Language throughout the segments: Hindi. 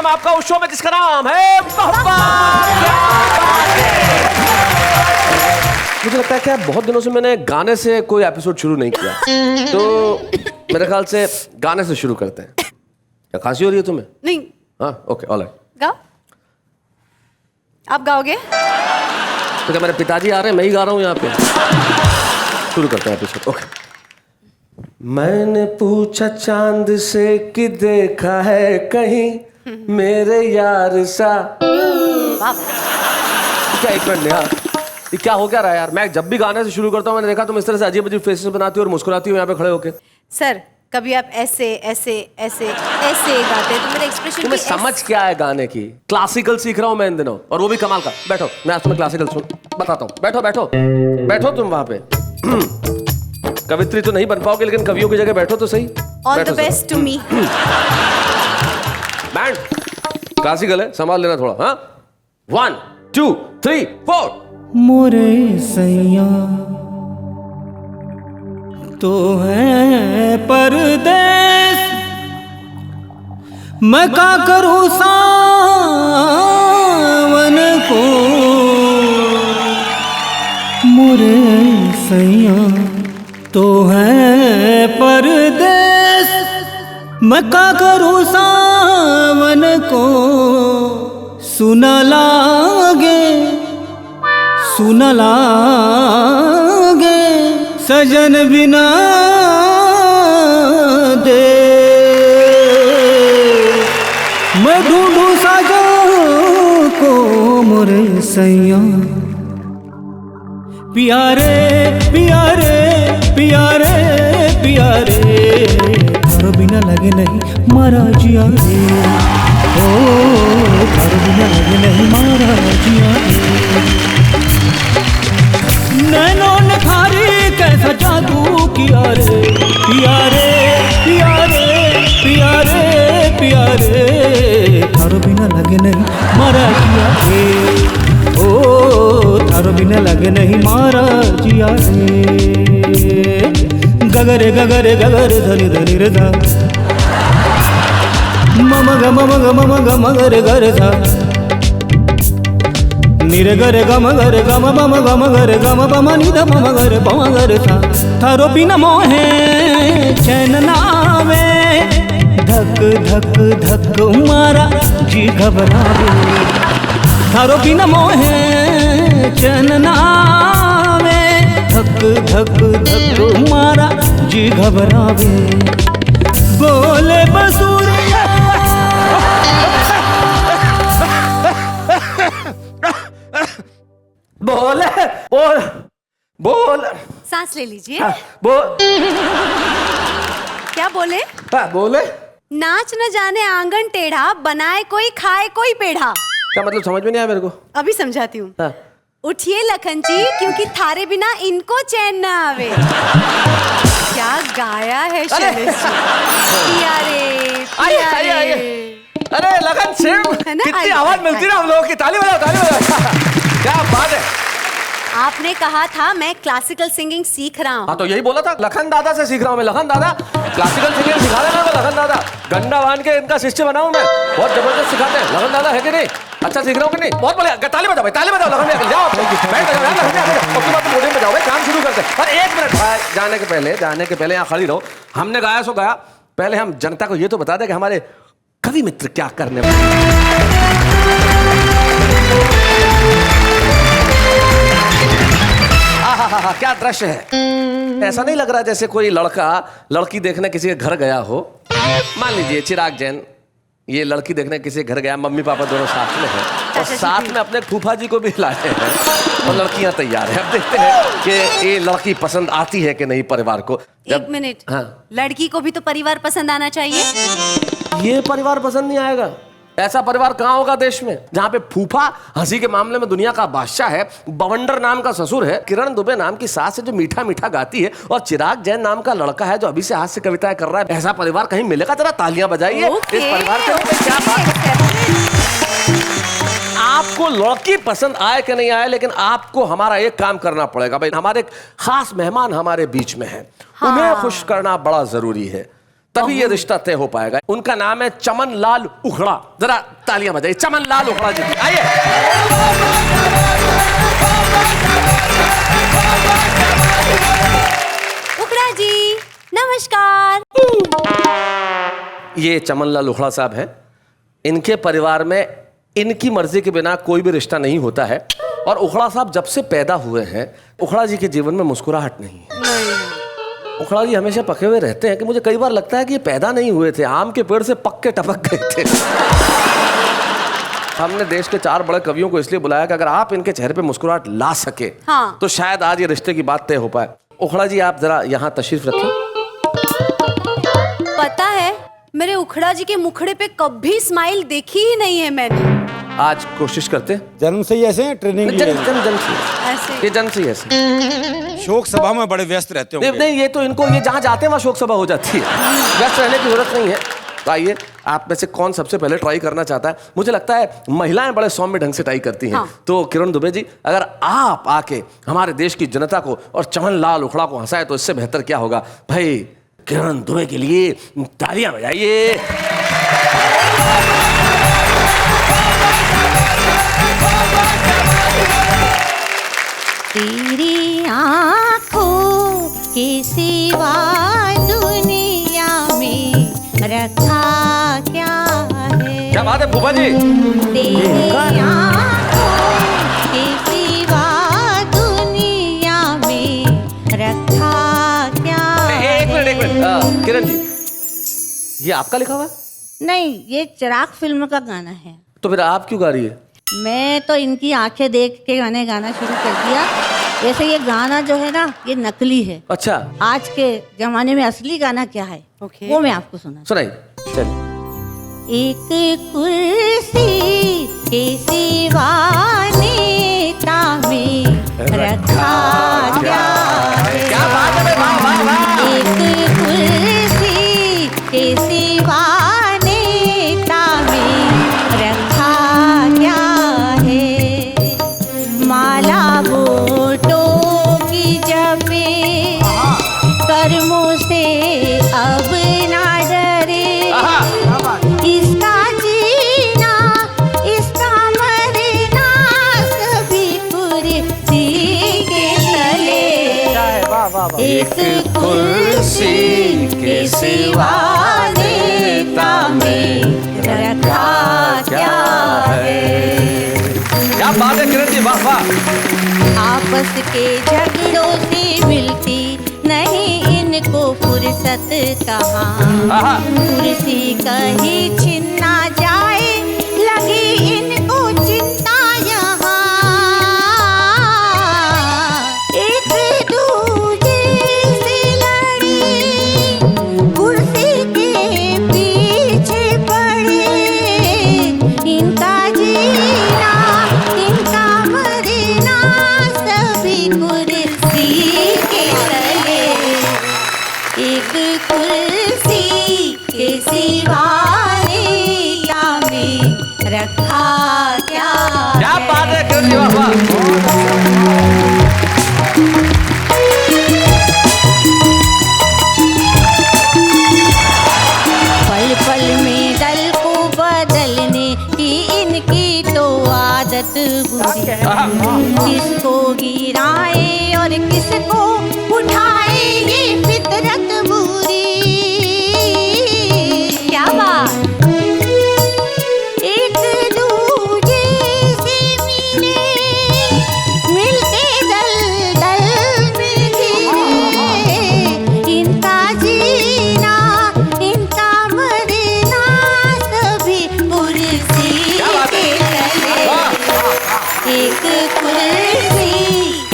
वेलकम आपका उस शो में जिसका नाम है मुझे लगता है कि बहुत दिनों से मैंने गाने से कोई एपिसोड शुरू नहीं किया, तो मेरे ख्याल से गाने से शुरू करते हैं। क्या खांसी हो रही है तुम्हें? नहीं। हाँ, ओके, ऑलराइट। गाओ। आप गाओगे? तो क्या मेरे पिताजी आ रहे हैं? मैं ही गा रहा हूँ यहाँ पे। शुरू करते हैं एपिसोड। ओके। मैंने पूछा चांद से कि देखा है कहीं मेरे यार सा। क्या एक मिनट नेहा, ये क्या हो क्या रहा है यार? मैं जब भी गाने से शुरू करता हूँ, मैंने देखा तुम इस तरह से अजीब अजीब फेसेस बनाती हो और मुस्कुराती हो यहाँ पे खड़े होके। सर, कभी आप ऐसे ऐसे ऐसे ऐसे गाते तो मेरा एक्सप्रेशन तुम्हें समझ क्या है गाने की? क्लासिकल सीख रहा हूँ मैं इन दिनों, और वो भी कमाल का। बैठो, मैं आज तुम्हें क्लासिकल बताता हूँ। बैठो बैठो बैठो तुम वहां पे। कवित्री तो नहीं बन पाओगे, लेकिन कवियों की जगह बैठो तो सही। All the best to me. Band classical है, संभाल लेना थोड़ा। हाँ, 1 2 3 4। मोरे सैया तो है परदेस, मैं का करूं सावन को। मोरे सैया तो है परदेस, मैं का करूं सावन को। सुना लागे सजन बिना दे, मैं ढूंढूं साजन को। मोरे सैया प्यारे प्यारे प्यारे प्यारे, घर बिना लगे नहीं मारा जिया रे। ओ घर बिना लगे नहीं मारा जिया रे। नैनों ने खारी कैसा जादू किया रे। प्यारे प्यारे प्यारे प्यारे, थारो बिना लगे नहीं मारा जिया रे। ओ थारो बिना लगे नहीं मारा जिया रे। गगरे गगरे गगरे धनी धनी रे धा, मम ग मम ग मम ग मगरे गरे धा, निरे गरे गम गरे गम बम गम गरे गम बम निध मम गरे बम गरे था। थारो बिना मोहे चैन नावे, धक धक धक मारा जी घबरावे। थारो बिना मोहे चैन नावे, धक धक धक मारा जी घबरावे। बोले बसूरिया बोले बोल बोल, सांस ले लीजिए। बोल। क्या बोले? बोले नाच न जाने आंगन टेढ़ा, बनाए कोई खाए कोई पेढ़ा। क्या मतलब? समझ में नहीं आया मेरे को। अभी समझाती हूँ। हाँ। उठिए लखन जी, क्योंकि थारे बिना इनको चैन न आवे। क्या गाया है शैलेश जी। प्यारे प्यारे। अरे लगन सिंह, कितनी आवाज मिलती है हम लोगों की। ताली बजाओ, ताली बजाओ। क्या बात है। आपने कहा था मैं क्लासिकल सिंगिंग सीख रहा हूँ। हाँ, तो यही बोला था, लखन दादा से सीख रहा हूँ मैं। लखन दादा क्लासिकल सिंगिंग सिखा रहे हैं। लखन दादा गंडा बांध के इनका शिष्य बना हूँ मैं। बहुत जबरदस्त सिखाते हैं लखन दादा, है कि नहीं? अच्छा सीख रहा हूँ कि नहीं? बहुत बढ़िया। ताली बजाओ भाई, ताली बजाओ। लखन भैया जाओ, बैठ जाओ यार। लखन भैया उसके बाद मोडियम बजाओ भाई, काम शुरू करते हैं। और एक मिनट भाई, जाने के पहले यहाँ खड़ी रहो। हमने गाया सो गाया, पहले हम जनता को ये तो बता दें कि हमारे कवि मित्र क्या करने वाले। क्या दृश्य है। ऐसा नहीं लग रहा जैसे कोई लड़का लड़की देखने किसी के घर गया हो। मान लीजिए चिराग जैन ये लड़की देखने किसी के घर गया, मम्मी पापा दोनों साथ में हैं और साथ में अपने फूफा जी को भी लाए हैं और लड़कियां तैयार हैं। अब देखते हैं कि ये लड़की पसंद आती है कि नहीं परिवार को। एक मिनट। हाँ। लड़की को भी तो परिवार पसंद आना चाहिए। ये परिवार पसंद नहीं आएगा। ऐसा परिवार कहाँ होगा देश में जहाँ पे फूफा हंसी के मामले में दुनिया का बादशाह है, बवंडर नाम का ससुर है, किरण दुबे नाम की सास है जो मीठा मीठा गाती है, और चिराग जैन नाम का लड़का है जो अभी से हास्य कविताएं कर रहा है। ऐसा परिवार कहीं मिलेगा? जरा तालियां बजाइए इस परिवार के लिए। क्या बात है। आपको लड़की पसंद आए कि नहीं आए, लेकिन आपको हमारा एक काम करना पड़ेगा भाई। हमारे खास मेहमान हमारे बीच में हैं, उन्हें खुश करना बड़ा जरूरी है। तभी ये रिश्ता तय हो पाएगा। उनका नाम है चमन लाल उखड़ा। जरा तालियां बजाइए चमन लाल उखड़ा जी की। आइए। उखड़ा जी नमस्कार। ये चमन लाल उखड़ा साहब हैं। इनके परिवार में इनकी मर्जी के बिना कोई भी रिश्ता नहीं होता है। और उखड़ा साहब जब से पैदा हुए हैं, उखड़ा जी के जीवन में मुस्कुराहट नहीं है। उखड़ा जी हमेशा पके हुए रहते हैं कि मुझे कई बार लगता है कि ये पैदा नहीं हुए थे, आम के पेड़ से पक के टपक गए थे। हमने देश के 4 बड़े कवियों को इसलिए बुलाया कि अगर आप इनके चेहरे पे मुस्कुराहट ला सके हाँ। तो शायद आज ये रिश्ते की बात तय हो पाए। उखड़ा जी आप जरा यहाँ तशरीफ रखें। पता है मेरे उखड़ा जी के मुखड़े पे कभी स्माइल देखी ही नहीं है मैंने। आज कोशिश करते हैं। जन्म से ही ऐसे हैं, ट्रेनिंग ली है? जन्म से ऐसे ये जन्म से ही ऐसे। शोक सभा में बड़े व्यस्त रहते नहीं, होंगे। नहीं, ये तो इनको ये जहाँ जाते हैं वहाँ शोक सभा हो जाती है। व्यस्त रहने की जरूरत नहीं है। तो आइए, आप में से कौन सबसे पहले ट्राई करना चाहता है? मुझे लगता है महिलाएं बड़े सौम्य ढंग से ट्राई करती हैं। हाँ। तो किरण दुबे जी, अगर आप आके हमारे देश की जनता को और चमन लाल उखड़ा को हंसाए तो इससे बेहतर क्या होगा? भाई किरण दुबे के लिए तालियां बजाइए। तेरी आँखों के सिवा दुनिया में रखा क्या है? क्या बात है फूफा जी? तेरी आँखों के सिवा दुनिया में रखा क्या एक मिनट, एक है? मिनट। किरण जी, ये आपका लिखा हुआ है? नहीं, ये चिराग फिल्म का गाना है। तो फिर आप क्यों गा रही है? मैं तो इनकी आंखें देख के गाना शुरू कर दिया। वैसे ये गाना जो है ना, ये नकली है। अच्छा, आज के जमाने में असली गाना क्या है ओके। वो मैं आपको सुना। सुनाइए। चलिए। एक कुर्सी के सिवा नेता में रखा क्या है? क्या बात है, वाह वाह वाह। एक कुर्सी के सिवा नेता में रखा क्या है? माला वोटों की जपे कर्मों से अब ना डरे। इसका जीना इसका मरना सभी कुर्सी के तले। एक कुर्सी के सिवा नेता में रखा क्या है? क्या बात है किरण जी, वाह वाह। आपस के झगड़ों से मिलती नहीं इनको फुर्सत कहाँ। कुर्सी कहीं छिन्ना जाए लगी इनको चिंता यहाँ। एक दूजे से लड़ी कुर्सी के पीछे पड़े। इनका जीना इनका मरना सभी कुर्सी के तले। एक कुर्सी के सिवा नेता में रखा क्या क्या बात है किरण जी, वाह वाह। पल पल में दल को बदलने की इनकी तो आदत बुरी। किसको गिराए और किसको उठाए ये फितरत बुरी। क्या बात? एक दूजे से मिले मिलके दल दल में घिरे। इनका जीना इनका मरना सभी कुर्सी के तले। एक कुर्सी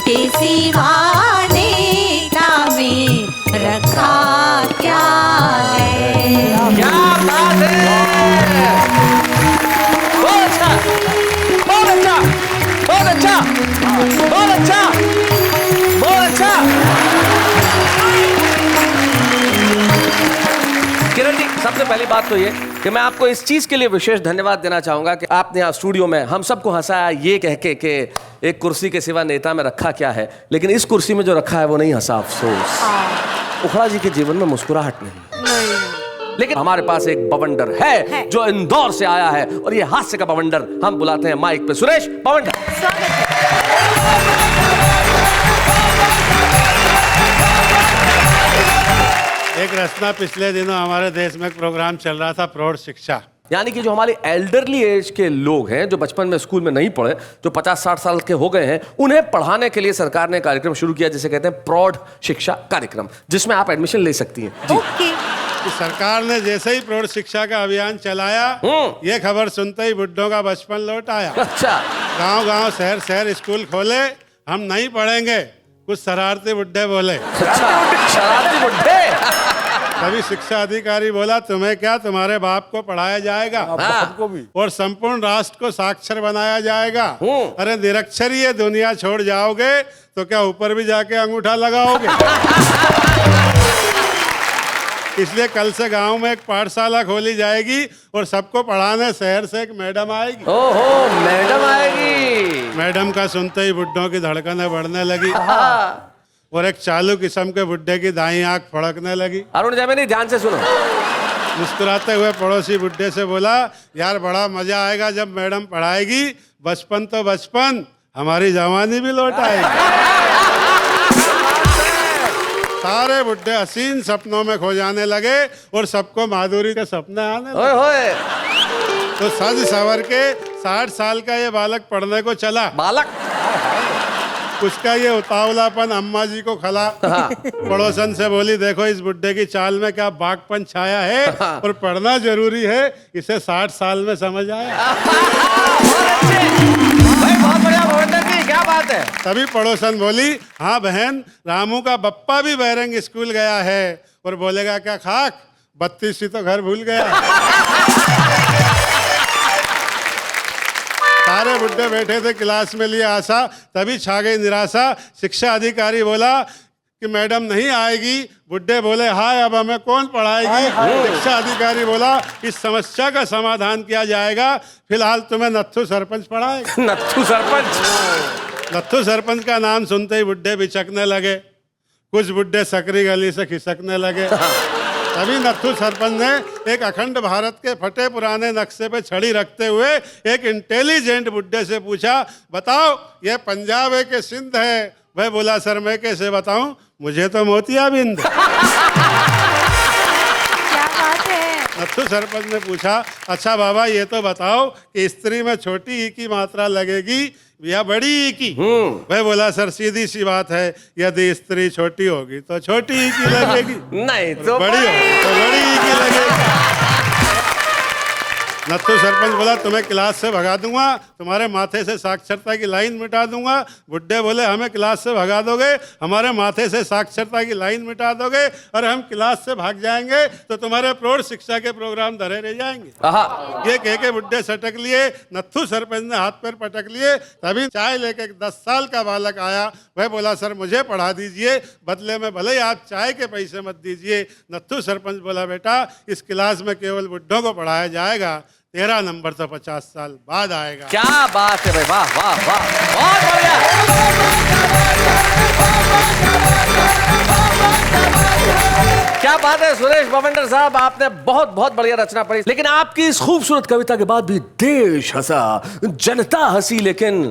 के सिवा नेता में रखा क्या है? क्या बात है, बहुत अच्छा, बहुत अच्छा, बहुत अच्छा, बहुत अच्छा, बहुत अच्छा। किरण जी, सबसे पहली बात तो ये कि मैं आपको इस चीज के लिए विशेष धन्यवाद देना चाहूंगा कि आपने यहाँ स्टूडियो में हम सबको हंसाया ये कह के कि एक कुर्सी के सिवा नेता में रखा क्या है, लेकिन इस कुर्सी में जो रखा है वो नहीं हंसा, अफसोस। उखड़ा जी के जीवन में मुस्कुराहट नहीं। लेकिन हमारे पास एक बवंडर है जो इंदौर से आया है और ये हास्य का बवंडर हम बुलाते हैं माइक पे सुरेश बवंडर। स्वागत है। एक रचना पिछले दिनों हमारे देश में एक प्रोग्राम चल रहा था, प्रौढ़ शिक्षा। यानी कि जो हमारे एल्डरली एज के लोग हैं जो बचपन में स्कूल में नहीं पढ़े, जो 50-60 साल के हो गए हैं, उन्हें पढ़ाने के लिए सरकार ने कार्यक्रम शुरू किया जिसे कहते हैं प्रौढ़ शिक्षा कार्यक्रम, जिसमें आप एडमिशन ले सकती हैं। जी। ओके। कि सरकार ने जैसे ही प्रौढ़ शिक्षा का अभियान चलाया, ये खबर सुनते ही बुड्ढों का बचपन लौट आया। अच्छा। गांव-गांव, शहर-शहर स्कूल खोले, हम नहीं पढ़ेंगे, कुछ शरारती बुड्ढे बोले। अच्छा, शरारती बुड्ढे। तभी शिक्षा अधिकारी बोला, तुम्हें क्या, तुम्हारे बाप को पढ़ाया जाएगा आपको भी। और संपूर्ण राष्ट्र को साक्षर बनाया जाएगा। अरे निरक्षर ये दुनिया छोड़ जाओगे तो क्या ऊपर भी जाके अंगूठा लगाओगे? इसलिए कल से गांव में एक पाठशाला खोली जाएगी और सबको पढ़ाने शहर से एक मैडम आएगी। ओहो, मैडम आएगी। मैडम का सुनते ही बुड्ढों की धड़कनें बढ़ने लगी और एक चालू किस्म के बुड्ढे की दाईं आंख फड़कने लगी। अरुण जैमिनी, ध्यान से सुनो। मुस्कुराते हुए पड़ोसी बुड्ढे से बोला, यार बड़ा मजा आएगा जब मैडम पढ़ाएगी, बचपन तो बचपन, हमारी जवानी भी लौट आएगी। सारे बुड्ढे हसीन सपनों में खो जाने लगे और सबको माधुरी के सपने आने लगे। ओए होए। तो सज सवर के 60 साल का ये बालक पढ़ने को चला। बालक। उसका ये उतावलापन अम्मा जी को खला। पड़ोसन से बोली, देखो इस बुड्ढे की चाल में क्या बागपन छाया है और पढ़ना जरूरी है, इसे 60 साल में समझ आया। भाई बहुत बढ़िया बवंडर जी, क्या बात है। तभी पड़ोसन बोली, हाँ बहन, रामू का बप्पा भी बैरंग स्कूल गया है और बोलेगा क्या खाक, 32 ही तो घर भूल गया। सारे बुड्ढे बैठे थे क्लास में लिए आशा, तभी छा गई निराशा। शिक्षा अधिकारी बोला कि मैडम नहीं आएगी। बुड्ढे बोले, हाय अब हमें कौन पढ़ाएगी? शिक्षा अधिकारी बोला, इस समस्या का समाधान किया जाएगा, फिलहाल तुम्हें नत्थू सरपंच पढ़ाएगा। नत्थू सरपंच। नत्थू सरपंच का नाम सुनते ही बुड्ढे बिचकने लगे, कुछ बुड्ढे सकरी गली से खिसकने लगे। तभी नत्थू सरपंच ने एक अखंड भारत के फटे पुराने नक्शे पे छड़ी रखते हुए एक इंटेलिजेंट बुड्ढे से पूछा, बताओ ये पंजाब है कि सिंध है? वह बोला, सर मैं कैसे बताऊं, मुझे तो मोतियाबिंद। क्या बात है। नत्थू सरपंच ने पूछा, अच्छा बाबा ये तो बताओ कि स्त्री में छोटी ई की मात्रा लगेगी या बड़ी ई की? वह बोला, सर सीधी सी बात है, यदि स्त्री छोटी होगी तो छोटी ई की लगेगी, नहीं तो बड़ी होगी तो बड़ी ई की लगेगी। नत्थू सरपंच बोला, तुम्हें क्लास से भगा दूंगा, तुम्हारे माथे से साक्षरता की लाइन मिटा दूंगा। बुड्ढे बोले, हमें क्लास से भगा दोगे, हमारे माथे से साक्षरता की लाइन मिटा दोगे, और हम क्लास से भाग जाएंगे तो तुम्हारे प्रौढ़ शिक्षा के प्रोग्राम धरे रह जाएंगे। ये कह के बुड्ढे सटक लिए। नत्थू सरपंच ने हाथ पैर पटक लिए। तभी चाय लेके एक 10 साल का बालक आया। वह बोला, सर मुझे पढ़ा दीजिए, बदले में भले ही आप चाय के पैसे मत दीजिए। नत्थू सरपंच बोला, बेटा इस क्लास में केवल बुड्ढों को पढ़ाया जाएगा, तेरा नंबर तो 50 साल बाद आएगा। क्या बात है भाई, वाह वाह वाह, बहुत बढ़िया। क्या बात है सुरेश बवंडर साहब, आपने बहुत बहुत बढ़िया रचना पढ़ी। लेकिन आपकी इस खूबसूरत कविता के बाद भी देश हंसा, जनता हंसी, लेकिन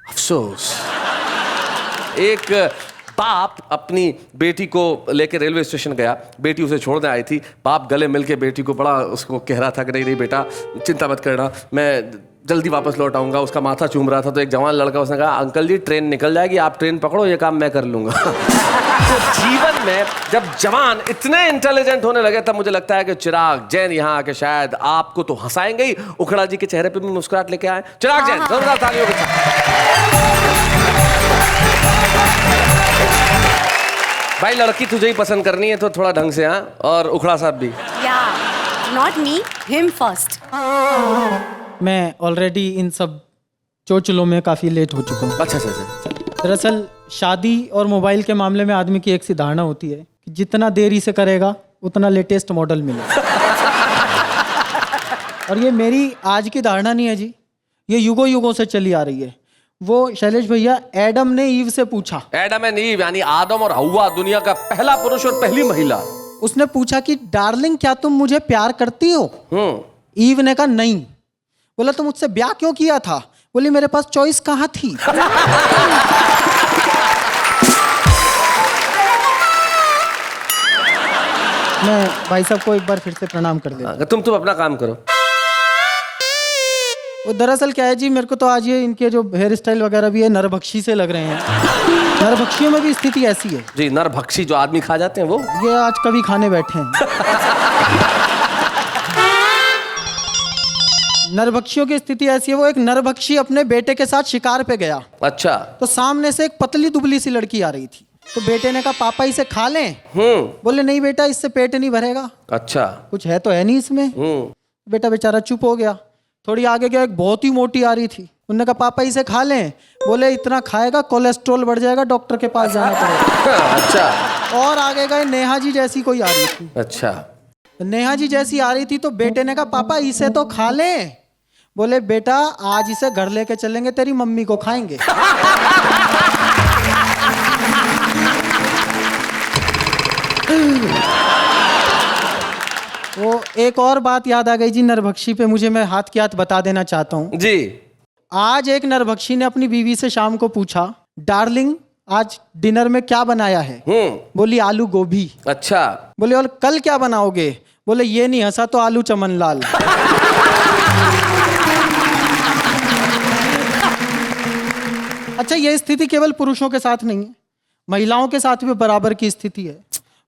अफसोस, एक बाप अपनी बेटी को लेकर रेलवे स्टेशन गया। बेटी उसे छोड़ने आई थी। बाप गले मिल के बेटी को बड़ा उसको कह रहा था कि नहीं नहीं बेटा चिंता मत करना, मैं जल्दी वापस लौट आऊँगा। उसका माथा चूम रहा था तो एक जवान लड़का, उसने कहा, अंकल जी ट्रेन निकल जाएगी, आप ट्रेन पकड़ो, ये काम मैं कर लूँगा। तो जीवन में जब जवान इतने इंटेलिजेंट होने लगे, तब मुझे लगता है कि चिराग जैन यहाँ आके शायद आपको तो हंसाएंगे ही, उखड़ा जी के चेहरे पे भी मुस्कुराहट लेके आए। चिराग जैन, जोरदार तालियों के साथ। भाई लड़की तुझे ही पसंद करनी है तो थोड़ा ढंग से, हाँ, और उखड़ा साहब भी। या नॉट मी, हिम फर्स्ट। मैं ऑलरेडी इन सब चोचलों में काफ़ी लेट हो चुका हूँ। अच्छा अच्छा अच्छा। दरअसल शादी और मोबाइल के मामले में आदमी की एक सी धारणा होती है कि जितना देरी से करेगा उतना लेटेस्ट मॉडल मिलेगा। और ये मेरी आज की धारणा नहीं है जी, ये युगों युगों से चली आ रही है। वो शैलेश भैया, एडम ने ईव से पूछा। एडम एंड ईव यानी आदम और हव्वा, दुनिया का पहला पुरुष और पहली महिला। उसने पूछा कि डार्लिंग क्या तुम मुझे प्यार करती हो? ईव ने कहा नहीं। बोला तो मुझसे ब्याह क्यों किया था? बोली मेरे पास चॉइस कहाँ थी। मैं भाई साहब को एक बार फिर से प्रणाम कर देता। तुम अपना काम करो। वो दरअसल क्या है जी, मेरे को तो आज ये इनके जो हेयर स्टाइल वगैरह भी है नरभक्षी से लग रहे हैं। नरभक्षियों में भी स्थिति ऐसी है जी। नरभक्षी जो आदमी खा जाते हैं वो, ये आज कभी खाने बैठे हैं। नरभक्षियों की स्थिति ऐसी है, वो एक नरभक्षी अपने बेटे के साथ शिकार पे गया। अच्छा। तो सामने से एक पतली दुबली सी लड़की आ रही थी, तो बेटे ने कहा पापा इसे खा लें? बोले नहीं बेटा, इससे पेट नहीं भरेगा। अच्छा। कुछ है तो है नहीं इसमें। बेटा बेचारा चुप हो गया। थोड़ी आगे गया, एक बहुत ही मोटी आ रही थी, उन्होंने कहा पापा इसे खा लें? बोले इतना खाएगा कोलेस्ट्रॉल बढ़ जाएगा, डॉक्टर के पास जाना पड़ेगा। अच्छा। और आगे गए, नेहा जी जैसी कोई आ रही थी। अच्छा। नेहा जी जैसी आ रही थी, तो बेटे ने कहा पापा इसे तो खा लें? बोले बेटा आज इसे घर लेके चलेंगे, तेरी मम्मी को खाएंगे। वो एक और बात याद आ गई जी नरभक्षी पे, मुझे मैं हाथ के हाथ बता देना चाहता हूँ जी। आज एक नरभक्षी ने अपनी बीवी से शाम को पूछा, डार्लिंग आज डिनर में क्या बनाया है? बोली आलू गोभी। अच्छा। बोले और कल क्या बनाओगे? बोले ये नहीं हंसा तो आलू चमन लाल। अच्छा, ये स्थिति केवल पुरुषों के साथ नहीं है, महिलाओं के साथ भी बराबर की स्थिति है।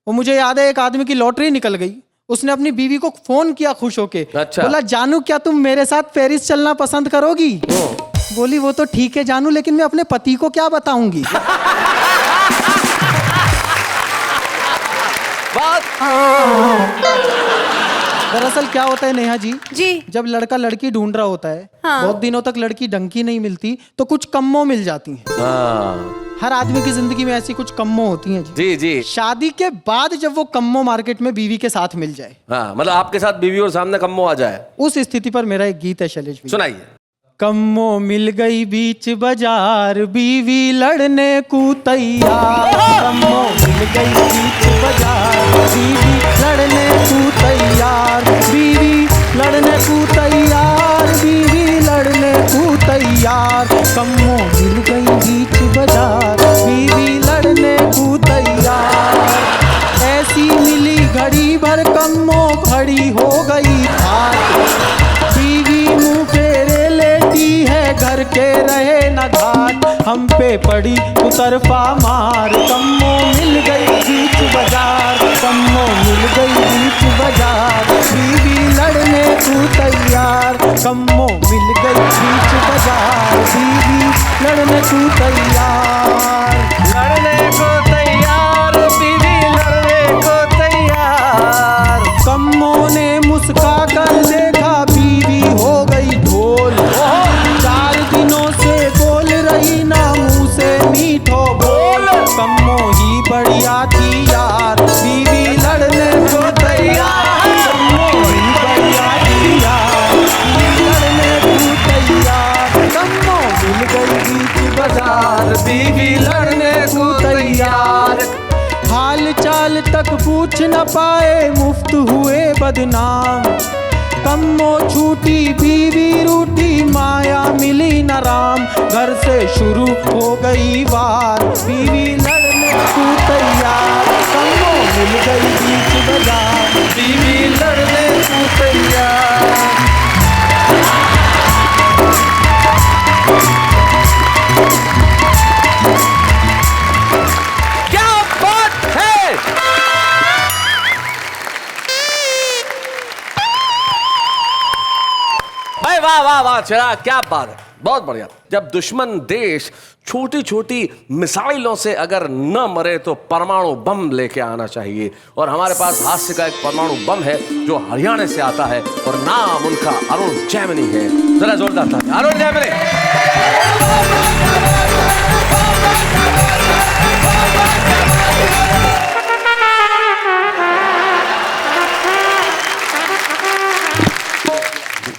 वो मुझे याद है, एक आदमी की लॉटरी निकल गई, उसने अपनी बीवी को फोन किया खुश होके। अच्छा। बोला जानू क्या तुम मेरे साथ पेरिस चलना पसंद करोगी? बोली वो तो ठीक है जानू, लेकिन मैं अपने पति को क्या बताऊंगी? दरअसल क्या होता है नेहा जी, जब लड़का लड़की ढूंढ रहा होता है, बहुत दिनों तक लड़की ढंग नहीं मिलती, तो कुछ कम्मो मिल जाती हैं। हर आदमी की जिंदगी में ऐसी कुछ कम्मो होती हैं जी जी। शादी के बाद जब वो कम्मो मार्केट में बीवी के साथ मिल जाए, हाँ, मतलब आपके साथ बीवी और सामने कम्मो आ जाए, उस स्थिति पर मेरा एक गीत है शैलेश भैया। सुनाइए। कम्मो मिल गई बीच बाजार, बीवी लड़ने को तैयार। कम्मो मिल गई बीच बाजार, बीवी लड़ने को तैयार। बीवी लड़ने को तैयार, बीवी लड़ने को तैयार। कम्मो मिल गई बीच बाजार, बीवी लड़ने को तैयार। ऐसी मिली घड़ी भर कम्मो खड़ी हो गई थाट। बीवी मुँह फेरे लेटी है, घर के रहे न घाट। हम पे पड़ी उतरफा मार, कम्मो मिल गई बीच बाजार। कम्मो मिल गई बीच बाजार, बीवी लड़ने को तैयार। कम्मो मिल गई बीच बाजार, बीवी लड़ने को तैयार। लड़ने को तैयार, बीवी लड़ने को तैयार। कम्मो ने मुस्का कर देखा, बीवी हो गई ढोल। 4 दिनों से बोल रही ना मुंह से मीठो बोल। कम्मो ही बढ़िया थी यार, बीवी लड़ने को तैयार। कम्मो ही बढ़िया थी यार, बीवी लड़ने को तैयार। कम्मो मिल गई बीच बाजार, बीवी लड़ने को तैयार। हाल चाल तक पूछ न पाए, मुफ्त हुए बदनाम। कम्मो छूटी बीवी रूठी, माया मिली न राम। घर से शुरू हो गई वार, बीवी लड़ने को तैयार। कम्मो मिल गई बीच बाजार, बीवी लड़ने को तैयार। क्या बात है! भाई वाह वाह वाह चिराग, क्या बात है, बहुत बढ़िया। जब दुश्मन देश छोटी छोटी मिसाइलों से अगर न मरे तो परमाणु बम लेके आना चाहिए, और हमारे पास हास्य का एक परमाणु बम है जो हरियाणा से आता है और नाम उनका अरुण जैमिनी है। जरा जोरदार था अरुण जैमिनी।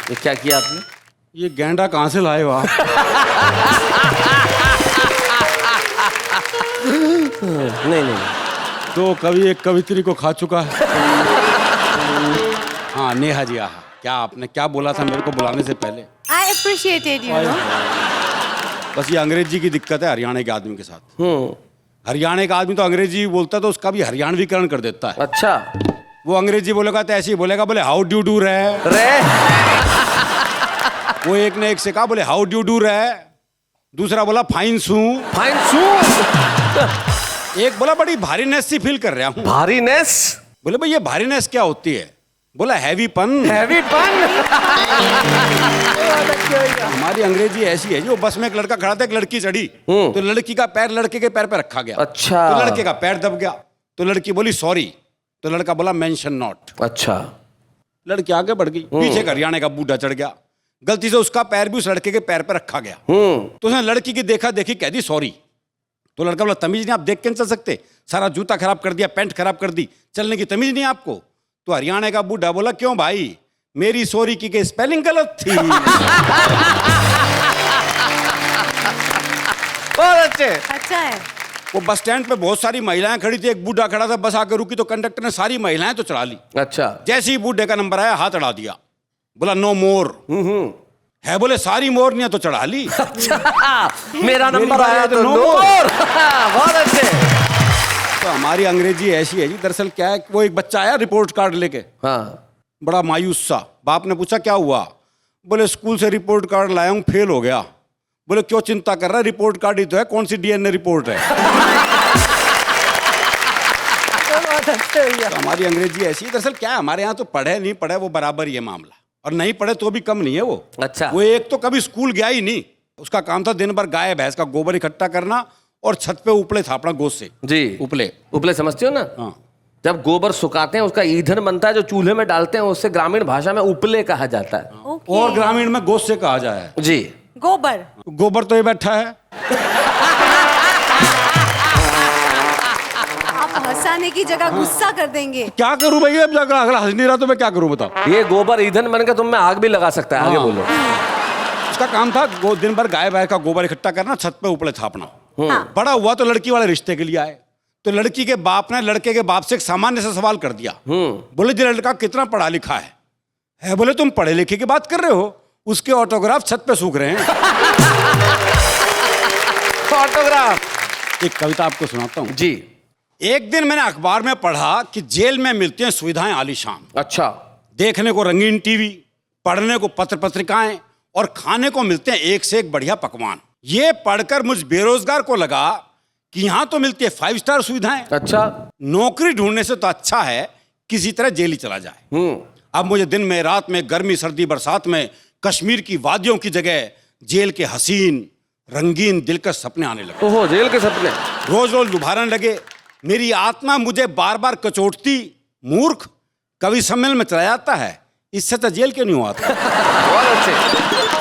ये क्या किया आपने? ये गेंडा कहाँ से लाए हो आप? नहीं नहीं, तो कभी एक कवित्री को खा चुका है। हाँ नेहा जी, आहा क्या आपने क्या बोला था मेरे को बुलाने से पहले। I appreciated you know. बस ये अंग्रेजी की दिक्कत है हरियाणा के आदमी के साथ। हरियाणा का आदमी तो अंग्रेजी बोलता है तो उसका भी हरियाणवीकरण कर देता है। अच्छा, वो अंग्रेजी बोलेगा तो ऐसे ही बोलेगा, बोले हाउ डू डू रहे। वो एक ने एक से कहा, बोले हाउ डू डू रहे। दूसरा बोला फाइन सू। फाइन सू। एक बोला बड़ी भारीनेस सी फील कर रहा हूँ। भारीनेस। बोले भाई ये भारीनेस क्या होती है? बोला हैवी पन। हैवी पन। हमारी अंग्रेजी ऐसी है, जो बस में एक लड़का खड़ा था, एक लड़की चढ़ी, तो लड़की का पैर लड़के के पैर पे रखा गया। अच्छा। तो लड़के का पैर दब गया, तो लड़की बोली सॉरी, तो लड़का बोला मेंशन नॉट। अच्छा। लड़की आगे बढ़ गई, पीछे हरियाणा का बूढ़ा चढ़ गया, गलती से उसका पैर भी उस लड़के के पैर पे रखा गया। तो उसने लड़की की देखा देखी कह दी सॉरी। तो लड़का बोला तमीज नहीं, आप देख के नहीं चल सकते, सारा जूता खराब कर दिया, पैंट खराब कर दी, चलने की तमीज नहीं आपको? तो हरियाणा का बूढ़ा बोला क्यों भाई, मेरी सॉरी की स्पेलिंग गलत थी। बहुत अच्छे। अच्छा है। वो बस स्टैंड पे बहुत सारी महिलाएं खड़ी थी, एक बूढ़ा खड़ा था, बस आकर रुकी तो कंडक्टर ने सारी महिलाएं तो चढ़ा ली। अच्छा। जैसे ही बूढ़े का नंबर आया हाथ अड़ा दिया, बोला नो मोर है, बोले सारी मोर नहीं है तो चढ़ा ली। अच्छा, मेरा नंबर बारी आया है तो तो नो नो मोर। मोर। बहुत अच्छे। तो हमारी अंग्रेजी ऐसी है जी। दरअसल क्या है, वो एक बच्चा आया रिपोर्ट कार्ड लेके, हाँ। बड़ा मायूस सा। बाप ने पूछा क्या हुआ? बोले स्कूल से रिपोर्ट कार्ड लाया हूँ, फेल हो गया। बोले क्यों चिंता कर रहा है, रिपोर्ट कार्ड ही तो है, कौन सी डीएनए रिपोर्ट है। तो हमारी अंग्रेजी ऐसी है। दरअसल क्या है, हमारे यहाँ तो पढ़े नहीं पढ़े वो बराबर ही है मामला, और नहीं पढ़े तो भी कम नहीं है वो। अच्छा। वो एक तो कभी स्कूल गया ही नहीं, उसका काम था दिन भर गाय भैंस का गोबर इकट्ठा करना और छत पे उपले थापना गोश्त से। जी। उपले उपले समझते हो ना? हाँ। जब गोबर सुखाते हैं उसका ईंधन बनता है, जो चूल्हे में डालते हैं, उससे ग्रामीण भाषा में उपले कहा जाता है। ओके। और ग्रामीण में गोश्त से कहा जाए। जी। गोबर। गोबर तो ये बैठा है। आप हंसाने की जगह गुस्सा कर देंगे। क्या करूं भाई, अब जाकर अगला हंस नहीं रहा तो मैं क्या करूं बताओ। ये गोबर ईंधन बन के तुम में आग भी लगा सकता है। आगे हाँ। बोलो। उसका काम था दिन भर गाय भैंस का गोबर इकट्ठा करना, छत पे उपले थापना। हाँ। बड़ा हुआ तो लड़की वाले रिश्ते के लिए आए, तो लड़की के बाप ने लड़के के बाप से एक सामान्य सा सवाल कर दिया। बोले जी लड़का कितना पढ़ा लिखा है? बोले तुम पढ़े लिखे की बात कर रहे हो, उसके ऑटोग्राफ छत पे सूख रहे हैं। ऑटोग्राफ। एक कविता आपको सुनाता हूँ जी। एक दिन मैंने अखबार में पढ़ा कि जेल में मिलती हैं सुविधाएं आलीशान। अच्छा। देखने को रंगीन टीवी, पढ़ने को पत्र पत्रिकाएं, और खाने को मिलते हैं एक से एक बढ़िया पकवान। ये पढ़कर मुझ बेरोजगार को लगा कि यहाँ तो मिलती है 5 स्टार सुविधाएं। अच्छा। नौकरी ढूंढने से तो अच्छा है किसी तरह जेल ही चला जाए। अब मुझे दिन में रात में, गर्मी सर्दी बरसात में, कश्मीर की वादियों की जगह जेल के हसीन रंगीन दिलकश सपने आने लगे। ओहो, जेल के सपने। रोज रोज लुभाने लगे। मेरी आत्मा मुझे बार बार कचोटती, मूर्ख कवि सम्मेलन में चला जाता है, इससे तो जेल क्यों नहीं हुआ था। बहुत अच्छे।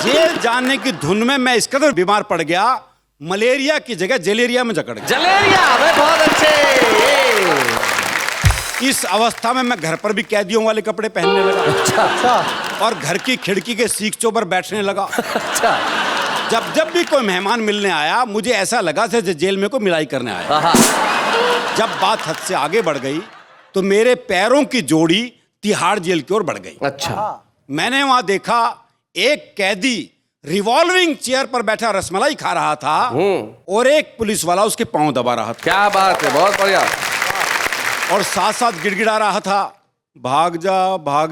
जेल जाने की धुन में मैं इस कदर बीमार पड़ गया, मलेरिया की जगह जलेरिया में जकड़ गया। जलेरिया में। बहुत अच्छे। इस अवस्था में मैं घर पर भी कैदियों वाले कपड़े पहनने लगा। अच्छा। और घर की खिड़की के सीखचों पर बैठने लगा। अच्छा। जब भी कोई मेहमान मिलने आया मुझे ऐसा लगा जैसे जेल में कोई मिलाई करने आया। आहा। जब बात हद से आगे बढ़ गई तो मेरे पैरों की जोड़ी तिहाड़ जेल की ओर बढ़ गई। अच्छा। मैंने वहां देखा एक कैदी रिवॉल्विंग चेयर पर बैठा रसमलाई खा रहा था, और एक पुलिस वाला उसके पांव दबा रहा था। क्या बात है, बहुत बढ़िया। और साथ साथ गिड़गिड़ा रहा था, भाग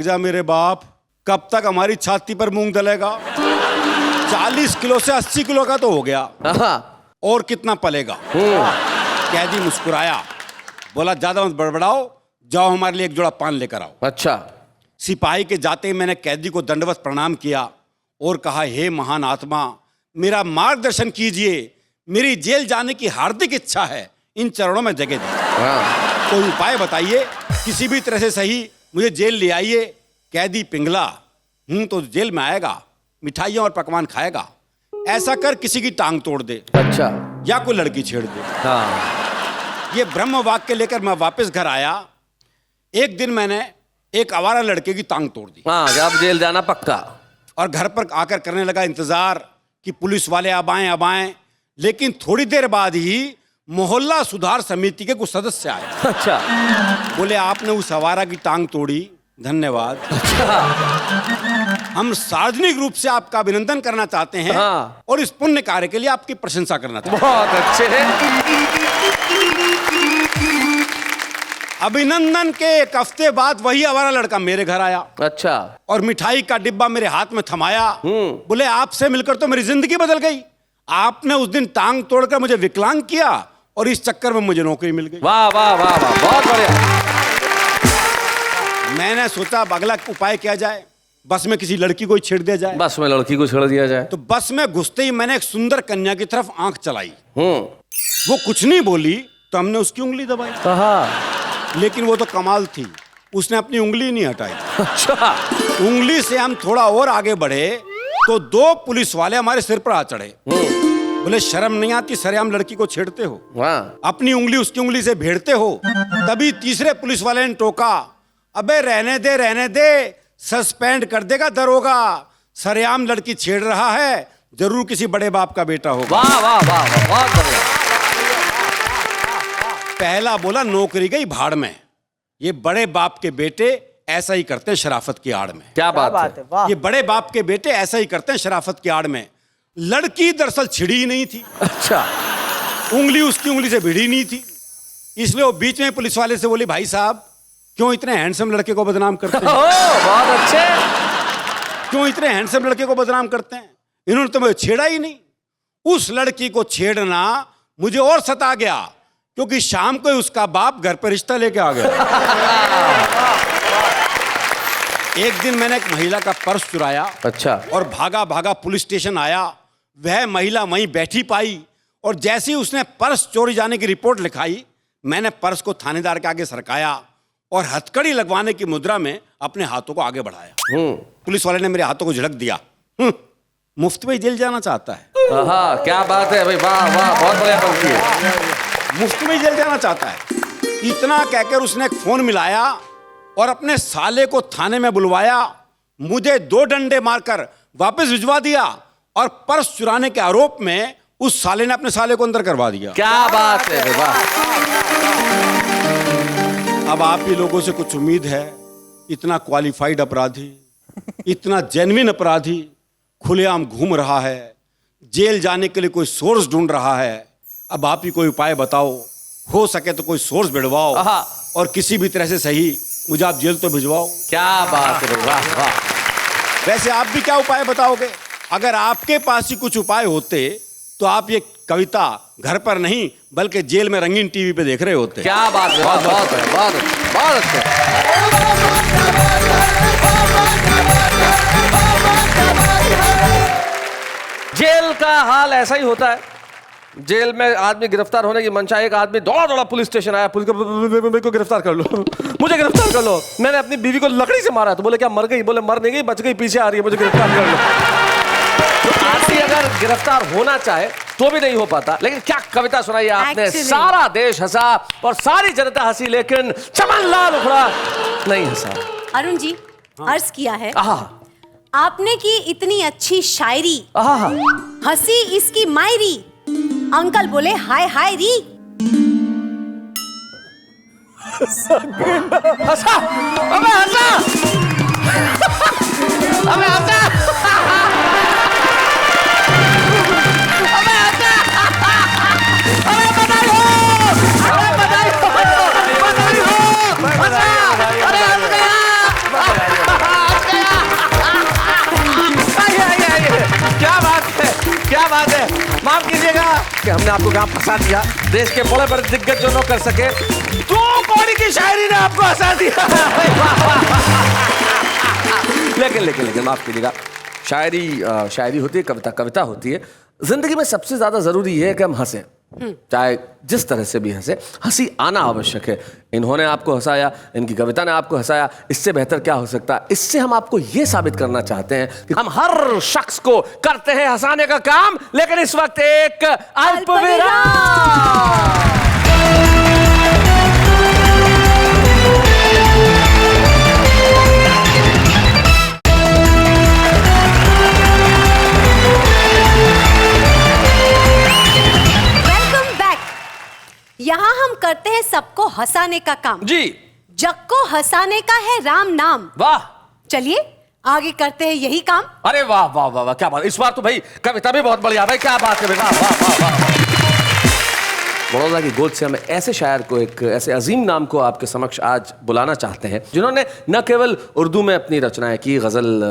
जा मेरे बाप, कब तक हमारी छाती पर मूंग दलेगा? 40 किलो से 80 किलो का तो हो गया, और कितना पलेगा? कैदी मुस्कुराया, बोला ज्यादा मत बड़बड़ाओ, जाओ हमारे लिए एक जोड़ा पान लेकर आओ। अच्छा। सिपाही के जाते ही मैंने कैदी को दंडवत प्रणाम किया और कहा, हे महान आत्मा, मेरा मार्गदर्शन कीजिए, मेरी जेल जाने की हार्दिक इच्छा है, इन चरणों में जगह दी। कोई उपाय बताइए, किसी भी तरह से सही मुझे जेल ले आइए। कैदी पिंगला, तो जेल में आएगा, मिठाइयाँ और पकवान खाएगा, ऐसा कर किसी की टांग तोड़ दे। अच्छा। या कोई लड़की छेड़ दे। हाँ। ये ब्रह्म वाक्य लेकर मैं वापस घर आया। एक दिन मैंने एक आवारा लड़के की टांग तोड़ दी। हाँ, अब जेल जाना पक्का। और घर पर आकर करने लगा इंतजार कि पुलिस वाले अब आएं। लेकिन थोड़ी देर बाद ही मोहल्ला सुधार समिति के कुछ सदस्य आए। अच्छा बोले आपने उस आवारा की टांग तोड़ी, धन्यवाद। हम सार्वजनिक रूप से आपका अभिनंदन करना चाहते हैं हाँ। और इस पुण्य कार्य के लिए आपकी प्रशंसा करना चाहते हैं। बहुत अच्छे हैं। अभिनंदन के एक हफ्ते बाद वही आवारा लड़का मेरे घर आया अच्छा और मिठाई का डिब्बा मेरे हाथ में थमाया। बोले आपसे मिलकर तो मेरी जिंदगी बदल गई। आपने उस दिन टांग तोड़कर मुझे विकलांग किया और इस चक्कर में मुझे नौकरी मिल गई। वाह वाह वाह वाह, बहुत बढ़िया। मैंने सोचा अब अगला उपाय क्या जाए, बस में किसी लड़की को ही छेड़ दिया जाए। बस में लड़की को छेड़ दिया जाए। तो बस में घुसते ही मैंने एक सुंदर कन्या की तरफ आंख चलाई। हम्म। वो कुछ नहीं बोली तो हमने उसकी उंगली दबाई, कहा लेकिन वो तो कमाल थी, उसने अपनी उंगली नहीं हटाई। अच्छा उंगली से हम थोड़ा और आगे बढ़े तो 2 पुलिस वाले हमारे सिर पर आ चढ़े। बोले शर्म नहीं आती, सरेआम लड़की को छेड़ते हो, वाह अपनी उंगली उसकी उंगली से भेड़ते हो। तभी तीसरे पुलिस वाले ने टोका, अबे रहने दे, सस्पेंड कर देगा दरोगा, सरेआम लड़की छेड़ रहा है, जरूर किसी बड़े बाप का बेटा होगा। वाह वाह वाह वाह, बहुत बढ़िया। पहला बोला नौकरी गई भाड़ में, ये बड़े बाप के बेटे ऐसा ही करते हैं शराफत की आड़ में। क्या बात है। ये बड़े बाप के बेटे ऐसा ही करते हैं शराफत की आड़ में। लड़की दरअसल छिड़ी ही नहीं थी, अच्छा उंगली उसकी उंगली से भिड़ी नहीं थी, इसलिए वो बीच में पुलिस वाले से बोली भाई साहब क्यों इतने हैंडसम लड़के को बदनाम करते हैं, बहुत अच्छे। क्यों इतने हैंडसम लड़के को बदनाम करते हैं, इन्होंने तो मुझे छेड़ा ही नहीं। उस लड़की को छेड़ना मुझे और सता गया क्योंकि शाम को ही उसका बाप घर पर रिश्ता लेके आ गया। एक दिन मैंने एक महिला का पर्स चुराया अच्छा और भागा भागा पुलिस स्टेशन आया। वह महिला वहीं बैठी पाई और जैसे ही उसने पर्स चोरी जाने की रिपोर्ट लिखाई, मैंने पर्स को थानेदार के आगे सरकाया और हथकड़ी लगवाने की मुद्रा में अपने हाथों को आगे बढ़ाया। पुलिस वाले ने मेरे हाथों को झड़क दिया, मुफ्त में जेल जाना चाहता है। हाँ क्या बात है भाई, वाह वाह, बहुत बढ़िया पंक्ति है। मुफ्त में जेल जाना चाहता है। इतना कहकर उसने एक फोन मिलाया और अपने साले को थाने में बुलवाया, मुझे 2 डंडे मारकर वापस भिजवा दिया और पर्स चुराने के आरोप में उस साले ने अपने साले को अंदर करवा दिया। क्या बात है भाई, वाह। अब आप ही लोगों से कुछ उम्मीद है। इतना क्वालिफाइड अपराधी, इतना जेन्युइन अपराधी खुलेआम घूम रहा है, जेल जाने के लिए कोई सोर्स ढूंढ रहा है। अब आप ही कोई उपाय बताओ, हो सके तो कोई सोर्स भिड़वाओ और किसी भी तरह से सही मुझे आप जेल तो भिजवाओ। क्या बात है भाई, वाह वाह। वैसे आप भी क्या उपाय बताओगे? अगर आपके पास ही कुछ उपाय होते तो आप ये कविता घर पर नहीं बल्कि जेल में रंगीन टीवी पे देख रहे होते। क्या बात है, बहुत बहुत बहुत बहुत अच्छे। जेल का हाल ऐसा ही होता है। जेल में आदमी गिरफ्तार होने की मंशा, एक आदमी दौड़ा दौड़ा पुलिस स्टेशन आया, पुलिस को मेरे को गिरफ्तार कर लो, मुझे गिरफ्तार कर लो, मैंने अपनी बीवी को लकड़ी से मारा। तो बोले क्या मर गई? बोले मर नहीं गई, बच गई, पीछे आ रही है, मुझे गिरफ्तार कर लो। तो आदमी अगर गिरफ्तार होना चाहे तो भी नहीं हो पाता। लेकिन क्या कविता सुनाई आपने, Actually. सारा देश हंसा और सारी जनता हंसी, लेकिन चमन लाल उखड़ा नहीं हंसा। अरुण जी, अर्ज किया है आहा आपने की इतनी अच्छी शायरी, आहा, हंसी इसकी मायरी, अंकल बोले हाय हाय री। हंसा, अबे हंसा, अबे हंसा, अबे हंसा, अरे बधाई हो, अरे बधाई हो, बधाई हो, हंसा, अरे हंस गया, हंस गया, आइए, क्या बात है, क्या बात है। माफ कीजिएगा कि हमने आपको कहाँ फंसा दिया। देश के बड़े बड़े दिग्गज जो लोग कर सके, 2 कौड़ी की शायरी ने आपको हंसा दिया। लेकिन माफ कीजिएगा, शायरी होती है, कविता होती है। जिंदगी में सबसे ज्यादा जरूरी है कि हम हंसें, चाहे जिस तरह से भी हंसे, हंसी आना आवश्यक है। इन्होंने आपको हंसाया, इनकी कविता ने आपको हंसाया, इससे बेहतर क्या हो सकता है। इससे हम आपको यह साबित करना चाहते हैं कि हम हर शख्स को करते हैं हंसाने का काम। लेकिन इस वक्त एक अल्पविराम। है सबको हंसाने का काम, जी जग को हंसाने का है राम नाम। वाह, चलिए आगे करते हैं यही काम। अरे वाह वाह वाह वाह, क्या बात। इस बार तो भाई कविता भी बहुत बढ़िया भाई, क्या बात है भाई, वाह वाह वाह वाह। बड़ौदा की गोद से हम ऐसे शायर को, एक ऐसे अजीम नाम को आपके समक्ष आज बुलाना चाहते हैं, जिन्होंने न केवल उर्दू में अपनी रचनाएं की, गजल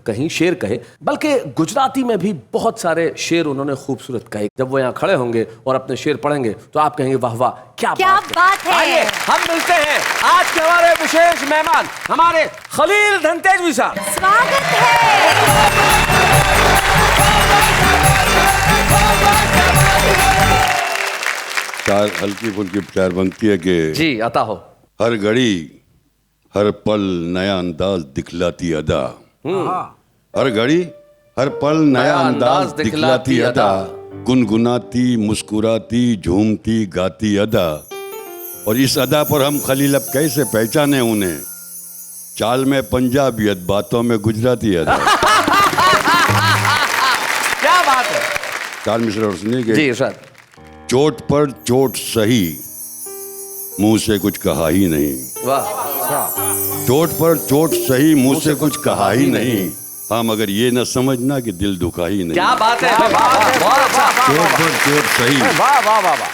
कहीं, शेर कहे, बल्कि गुजराती में भी बहुत सारे शेर उन्होंने खूबसूरत कहे। जब वो यहाँ खड़े होंगे और अपने शेर पढ़ेंगे तो आप कहेंगे वाह वाह, क्या बात है। आइए हम मिलते हैं आज के हमारे विशेष मेहमान, हमारे खलील धनतेजवी साहब। स्वागत है। चार हल्की फुल्की प्यार बनती है कि जी अता हो। हर घड़ी हर पल नया अंदाज दिखलाती अदा, हर घड़ी हर पल नया अंदाज दिखलाती अदा, गुनगुनाती मुस्कुराती झूमती गाती अदा। और इस अदा पर हम खलील अब कैसे पहचाने उन्हें, चाल में पंजाबियत बातों में गुजराती अदा। क्या बात है। चाल मिश्रा और सुनिए कि जी सर। चोट पर चोट सही, मुंह से कुछ कहा ही नहीं। वाह। चोट पर चोट सही, मुंह से कुछ कहा ही नहीं। हाँ, मगर ये न समझना कि दिल दुखा ही नहीं। क्या बात है, वाह वाह, बहुत अच्छा। चोट पर चोट सही, वाह वाह वाह वाह।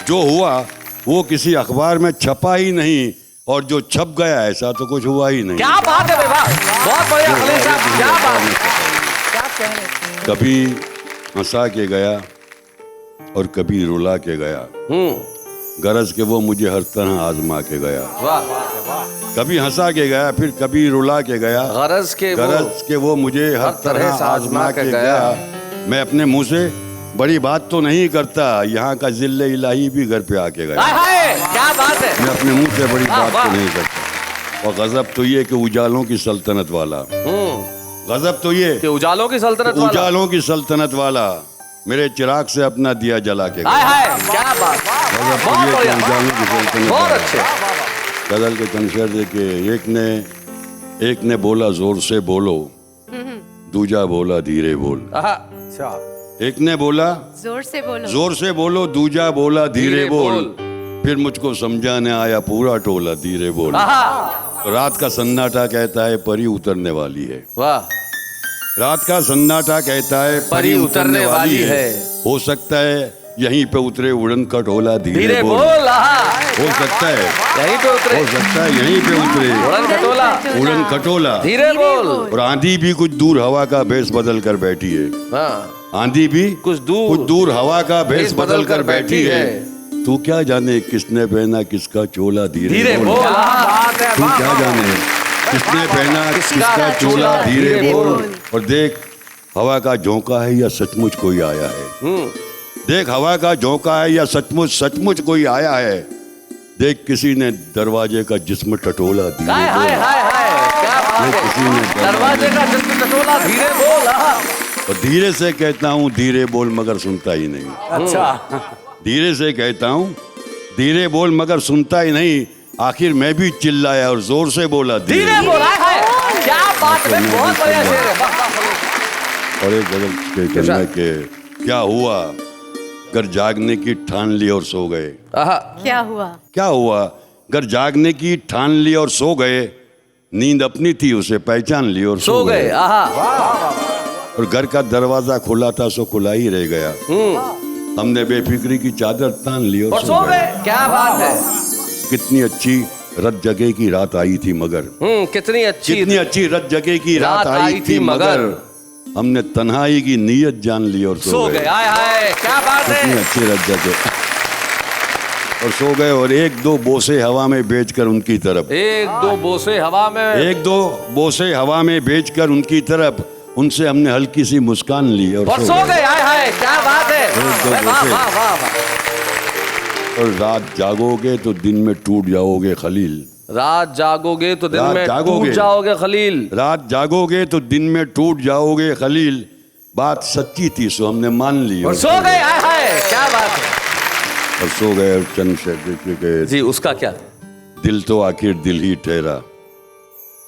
जो हुआ वो किसी अखबार में छपा ही नहीं, और जो छप गया ऐसा तो कुछ हुआ ही नहीं। क्या बात है भाई, वाह, बहुत बढ़िया खलील साहब, क्या बात। कभी हंसा के गया और कभी रुला के गया, गरज के वो मुझे हर तरह आजमा के गया। वाह। कभी हंसा के गया फिर कभी रुला के गया, गरज के वो मुझे हर तरह आजमा के गया। मैं अपने मुंह से बड़ी बात तो नहीं करता, यहाँ का जिल्ले इलाही भी घर पे आके गया। क्या बात है। मैं अपने मुंह से बड़ी बात तो नहीं करता। और गजब तो ये कि उजालों की सल्तनत वाला, गजब तो ये कि उजालों की सल्तनत वाला, उजालों की सल्तनत वाला मेरे चिराग से अपना दिया जला के गया। क्या बात। गजब तो ये कि उजालों की सल्तनत बहुत वाला। अच्छे। गजल के चंद शेर देखे, एक ने बोला जोर से बोलो, दूजा बोला धीरे बोल। एक ने बोला जोर से बोलो, दूजा बोला धीरे बोल। फिर मुझको समझाने आया पूरा टोला, धीरे बोल। रात का सन्नाटा कहता है परी उतरने वाली है। वाह। रात का सन्नाटा कहता है परी उतरने वाली है। हो सकता है यहीं पे उतरे उड़न खटोला, धीरे बोल। हो सकता है यहीं पे उतरे, हो सकता है यहीं पे उतरे उड़न खटोला, धीरे बोल। और आंधी भी कुछ दूर हवा का भेस बदल कर बैठी है। आंधी भी कुछ दूर हवा का भेस बदल कर बैठी है। तू क्या जाने किसने पहना किसका चोला, धीरे बोल। तू क्या जाने किसने पहना किसका चोला, धीरे बोल। और देख हवा का झोंका है या सचमुच कोई आया है। देख हवा का झोंका है या सचमुच कोई आया है। देख किसी ने दरवाजे का जिस्म टटोला, धीरे बोल। किसी ने दरवाजे का जिस्म टटोला, धीरे बोल। और धीरे से कहता हूँ धीरे बोल मगर सुनता ही नहीं। अच्छा। धीरे से कहता हूँ धीरे बोल मगर सुनता ही नहीं। आखिर मैं भी चिल्लाया और जोर से बोला, धीरे बोल। क्या बात है, बहुत बढ़िया शेर है। और एक गजल के कहना है कि क्या हुआ अगर जागने की ठान ली और सो गए। क्या हुआ अगर जागने की ठान ली और सो गए, नींद अपनी थी उसे पहचान ली और सो गए। और घर का दरवाजा खुला था सो खुला ही रह गया, हमने बेफिक्री की चादर तान ली और सो गए। क्या बात है। कितनी अच्छी रत जगह की रात आई थी मगर, कितनी अच्छी रत जगह की रात आई थी मगर, हमने तन्हाई की नीयत जान ली और सो गए। क्या बात है। कितनी अच्छी रत जगह, और सो गए। और एक दो बोसे हवा में बेचकर उनकी तरफ, एक दो बोसे हवा में बेचकर उनकी तरफ, उनसे हमने हल्की सी मुस्कान ली और सो गए। क्या बात है। और रात जागोगे तो दिन में टूट जाओगे खलील, रात जागोगे तो दिन में टूट जाओगे खलील। रात जागोगे तो दिन में टूट जाओगे खलील। बात सच्ची थी सो हमने मान ली और सो गए। क्या बात है। और सो गए। चंद शेर जी, उसका क्या। दिल तो आखिर दिल ही ठहरा,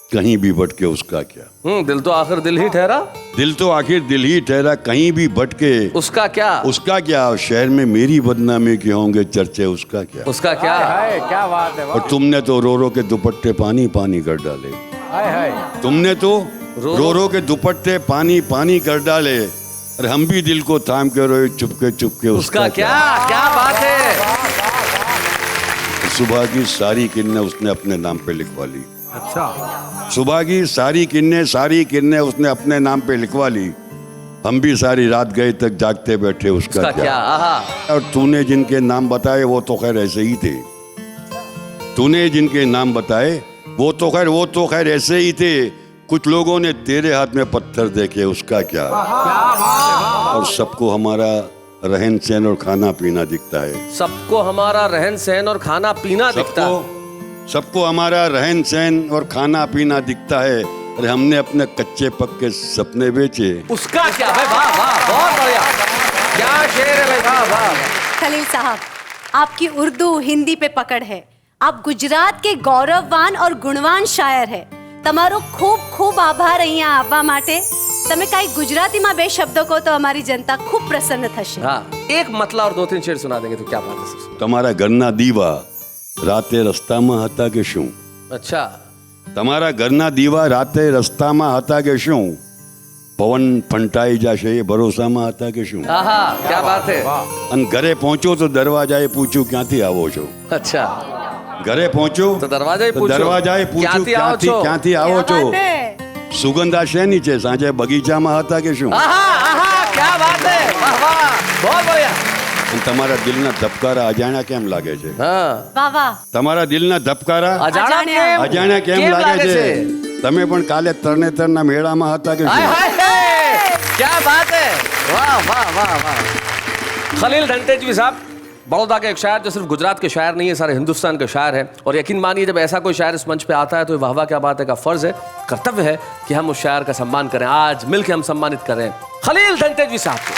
कहीं भी भटके उसका क्या। दिल तो आखिर दिल ही ठहरा। दिल तो आखिर दिल ही ठहरा, कहीं भी भटके उसका क्या। उसका क्या। और शहर में मेरी बदनामी के होंगे चर्चे, उसका क्या। उसका क्या। क्या बात है। और तुमने तो रो रो के दुपट्टे पानी पानी कर डाले। तुमने तो रो रो के दुपट्टे पानी पानी कर डाले, और हम भी दिल को थाम के रोए चुपके चुपके, उसका क्या। क्या बात है। सुबह की सारी किरणें उसने अपने नाम पे लिखवा ली। अच्छा। सुबह की सारी किरणें उसने अपने नाम पे लिखवा ली। हम भी सारी रात गए तक जागते बैठे, उसका क्या। और तूने जिनके नाम बताए वो तो खैर ऐसे ही थे। तूने जिनके नाम बताए वो तो खैर ऐसे ही थे। कुछ लोगों ने तेरे हाथ में पत्थर देखे, उसका क्या। और सबको हमारा रहन सहन और खाना पीना दिखता है। सबको हमारा रहन सहन और खाना पीना दिखता है। सबको हमारा रहन सहन और खाना पीना दिखता है, अरे हमने अपने कच्चे पक्के सपने बेचे, उसका क्या। भाई वाह वाह, बहुत बढ़िया, क्या शेर है भाई, वाह वाह। खलील साहब, आपकी उर्दू हिंदी पे पकड़ है। आप गुजरात के गौरववान और गुणवान शायर है। તમારો ખૂબ ખૂબ આભાર અહીંયા આવવા માટે। તમે કાંઈ ગુજરાતીમાં બે શબ્દો કહો તો અમારી જનતા ખૂબ પ્રસન્ન થશે। हाँ, एक मतला और 2-3 शेर सुना देंगे तो क्या बात है। તમારા ઘરના દીવા રાતે રસ્તામાં હતા કે શું। अच्छा। તમારા ઘરના દીવા રાતે રસ્તામાં હતા કે શું, પવન ફંટાઈ જશે એ ભરોસામાં હતા કે શું। आहा, क्या बात है। અને ઘરે પહોંચો તો દરવાજાએ પૂછ્યું ક્યાંથી આવો છો। अच्छा। ઘરે પહોંચો તો દરવાજાએ તો પૂછ્યું દરવાજાએ પૂછ્યું ક્યાંથી આવો છો। સુગંધ આ શેની છે, સાંજે બગીચામાં હતા કે શું। आहा, आहा, क्या बात है, वाह वाह, बहुत बढ़िया। અને તમારા દિલના ધબકારા અજાણ્યા કેમ લાગે છે। हाँ, વાહ વાહ। તમારા દિલના ધબકારા અજાણ્યા કેમ લાગે છે। તમે પણ કાલે તરણેતરના મેળામાં હતા કે हाय શું। हाय हाय, क्या बात है, वाह वाह वाह वाह। खलील धनतेजवी साहब, बड़ौदा के एक शायर जो सिर्फ गुजरात के शायर नहीं है, सारे हिंदुस्तान के शायर हैं। और यकीन मानिए जब ऐसा कोई शायर इस मंच पे आता है तो वाह वाह क्या बात है का फर्ज है, कर्तव्य है कि हम उस शायर का सम्मान करें। आज मिलकर हम सम्मानित कर रहे हैं खलील धनतेजवी साहब को।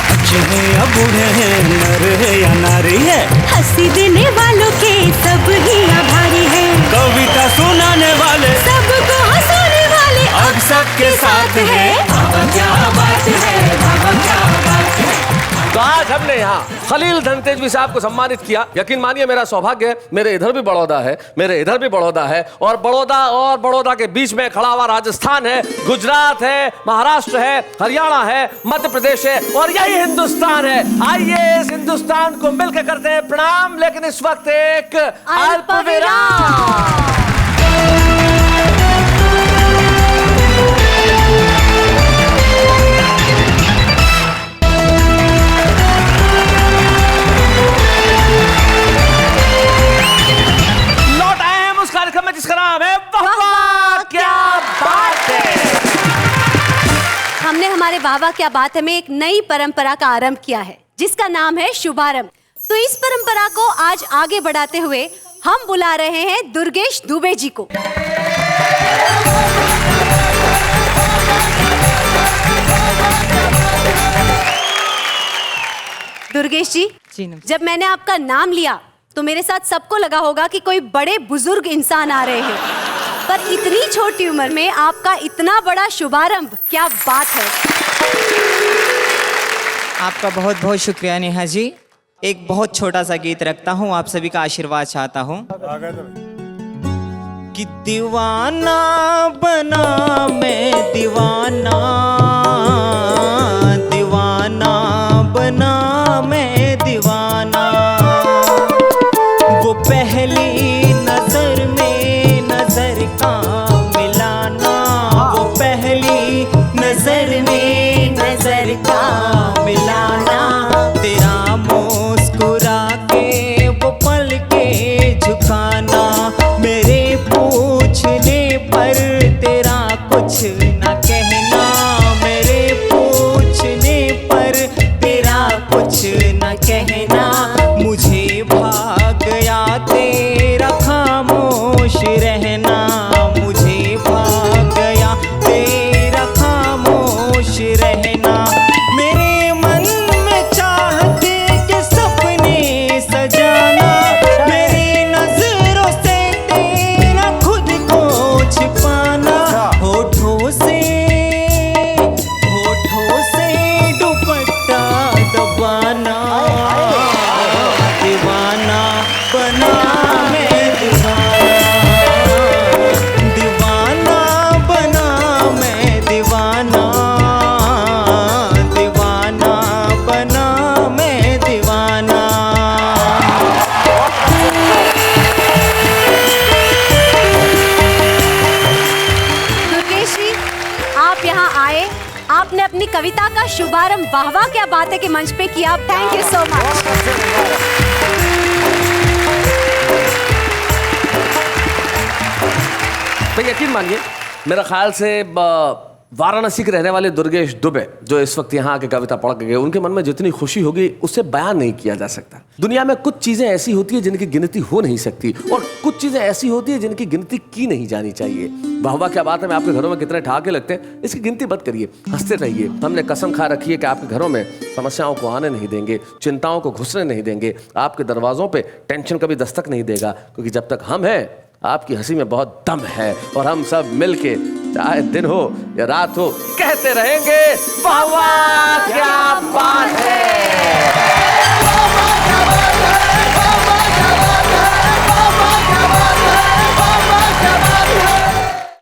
बच्चे हैं या बूढ़े हैं, नर है या नारी है, हंसी देने वालों के सब ही आभारी है, कविता सुनाने वाले सबको हंसाने वाले अब सबके साथ है। क्या बात है, क्या बात है। तो आज हमने यहाँ खलील धनतेजवी साहब को सम्मानित किया। यकीन मानिए मेरा सौभाग्य है, मेरे इधर भी बड़ौदा है, मेरे इधर भी बड़ौदा है, और बड़ौदा के बीच में खड़ा हुआ राजस्थान है, गुजरात है, महाराष्ट्र है, हरियाणा है, मध्य प्रदेश है, और यही हिंदुस्तान है। आइए इस हिंदुस्तान को मिलकर करते हैं प्रणाम, लेकिन इस वक्त एक अल्पविराम। जिसका नाम है वाह वाह क्या बात है। हमने हमारे वाह वाह क्या बात है में एक नई परंपरा का आरंभ किया है जिसका नाम है शुभारंभ। तो इस परंपरा को आज आगे बढ़ाते हुए हम बुला रहे हैं दुर्गेश दुबे जी को। दुर्गेश जी, जब मैंने आपका नाम लिया तो मेरे साथ सबको लगा होगा कि कोई बड़े बुजुर्ग इंसान आ रहे हैं, पर इतनी छोटी उम्र में आपका इतना बड़ा शुभारंभ, क्या बात है। आपका बहुत बहुत शुक्रिया नेहा जी। एक बहुत छोटा सा गीत रखता हूँ, आप सभी का आशीर्वाद चाहता हूँ। कि दीवाना बना मैं दीवाना, दीवाना बना मैं दीवाना, वो पहली नजर में नजर का मिलाना, वो पहली नजर में नजर का मिलाना, तेरा मुस्कुरा के वो पल के झुकाना, मेरे पूछने पर तेरा कुछ न कहना, मेरे पूछने पर तेरा कुछ न कहना, मुझे भाग गया तेरा अपनी कविता का शुभारंभ वाह वाह क्या बात है के मंच पे किया। Thank you so much. तो यकीन मानिए, मेरा ख्याल से वाराणसी के रहने वाले दुर्गेश दुबे जो इस वक्त यहाँ आके कविता पढ़ के गए, उनके मन में जितनी खुशी होगी उससे बयान नहीं किया जा सकता। दुनिया में कुछ चीजें ऐसी होती है जिनकी गिनती हो नहीं सकती, और कुछ चीजें ऐसी होती है जिनकी गिनती की नहीं जानी चाहिए। वाह वाह क्या बात है में आपके घरों में कितने ठहाके लगते हैं, इसकी गिनती मत करिए, हंसते रहिए। हमने कसम खा रखी है कि आपके घरों में समस्याओं को आने नहीं देंगे, चिंताओं को घुसने नहीं देंगे, आपके दरवाजों पे टेंशन कभी दस्तक नहीं देगा, क्योंकि जब तक हम हैं आपकी हंसी में बहुत दम है, और हम सब मिलके चाहे दिन हो या रात हो कहते रहेंगे वाह वाह क्या